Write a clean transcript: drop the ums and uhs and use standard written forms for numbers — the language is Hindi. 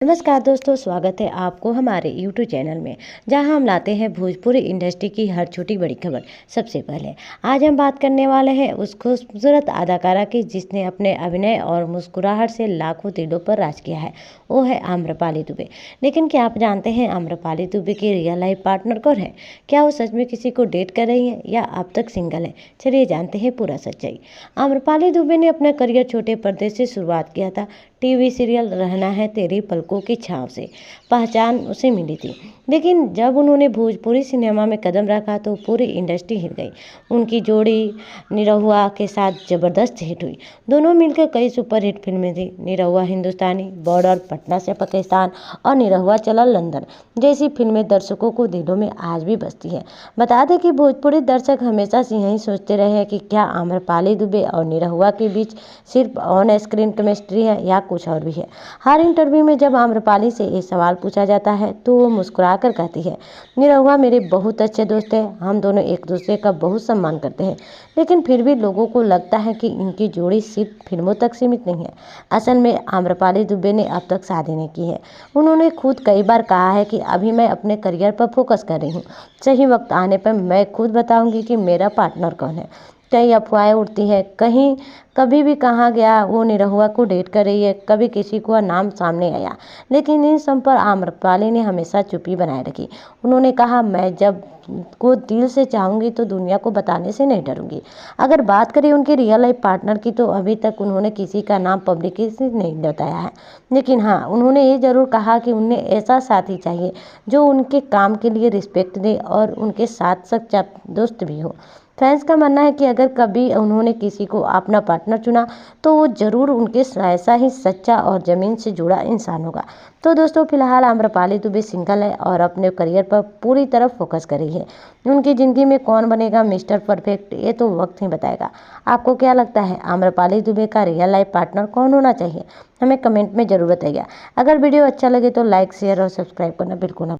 नमस्कार दोस्तों, स्वागत है आपको हमारे यूट्यूब चैनल में, जहां हम लाते हैं भोजपुरी इंडस्ट्री की हर छोटी बड़ी खबर। सबसे पहले आज हम बात करने वाले हैं उस खूबसूरत अदाकारा की जिसने अपने अभिनय और मुस्कुराहट से लाखों दिलों पर राज किया है। वो है आम्रपाली दुबे। लेकिन क्या आप जानते हैं आम्रपाली दुबे की रियल लाइफ पार्टनर कौन है? क्या वो सच में किसी को डेट कर रही हैं या अब तक सिंगल है? चलिए जानते हैं पूरा सच्चाई। आम्रपाली दुबे ने अपना करियर छोटे पर्दे से शुरुआत किया था। टीवी सीरियल रहना है तेरी पलकों की छाँव से पहचान उसे मिली थी। लेकिन जब उन्होंने भोजपुरी सिनेमा में कदम रखा तो पूरी इंडस्ट्री हिल गई। उनकी जोड़ी निरहुआ के साथ ज़बरदस्त हिट हुई। दोनों मिलकर कई सुपरहिट फिल्में दी। निरहुआ हिंदुस्तानी, बॉर्डर, पटना से पाकिस्तान और निरहुआ चला लंदन जैसी फिल्में दर्शकों को दिलों में आज भी बसती हैं। बता दें कि भोजपुरी दर्शक हमेशा से यही सोचते रहे हैं कि क्या आम्रपाली दुबे और निरहुआ के बीच सिर्फ ऑन स्क्रीन केमिस्ट्री है या कुछ और भी है। हर इंटरव्यू में जब आम्रपाली से ये सवाल पूछा जाता है तो वो मुस्कुरा कर कहती है, निरहुआ मेरे बहुत अच्छे दोस्त हैं, हम दोनों एक दूसरे का बहुत सम्मान करते हैं। लेकिन फिर भी लोगों को लगता है कि इनकी जोड़ी सिर्फ फिल्मों तक सीमित नहीं है। असल में आम्रपाली दुबे ने अब तक शादी नहीं की है। उन्होंने खुद कई बार कहा है कि अभी मैं अपने करियर पर फोकस कर रही हूँ। सही वक्त आने पर मैं खुद बताऊंगी कि मेरा पार्टनर कौन है। कई अफवाहें उड़ती हैं, कहीं कभी भी कहा गया वो निरहुआ को डेट कर रही है, कभी किसी को नाम सामने आया। लेकिन इन सब पर आम्रपाली ने हमेशा चुप्पी बनाए रखी। उन्होंने कहा, मैं जब को दिल से चाहूँगी तो दुनिया को बताने से नहीं डरूंगी। अगर बात करें उनके रियल लाइफ पार्टनर की तो अभी तक उन्होंने किसी का नाम पब्लिकली नहीं बताया है। लेकिन हाँ, उन्होंने ये ज़रूर कहा कि उन्हें ऐसा साथी चाहिए जो उनके काम के लिए रिस्पेक्ट दे और उनके साथ सच्चा दोस्त भी हो। फैंस का मानना है कि अगर कभी उन्होंने किसी को अपना पार्टनर चुना तो वो ज़रूर उनके ऐसा ही सच्चा और ज़मीन से जुड़ा इंसान होगा। तो दोस्तों, फिलहाल आम्रपाली दुबे सिंगल है और अपने करियर पर पूरी तरह फोकस कर रही है। उनकी ज़िंदगी में कौन बनेगा मिस्टर परफेक्ट, ये तो वक्त ही बताएगा। आपको क्या लगता है आम्रपाली दुबे का रियल लाइफ पार्टनर कौन होना चाहिए? हमें कमेंट में ज़रूर बताइए। अगर वीडियो अच्छा लगे तो लाइक, शेयर और सब्सक्राइब करना बिल्कुल ना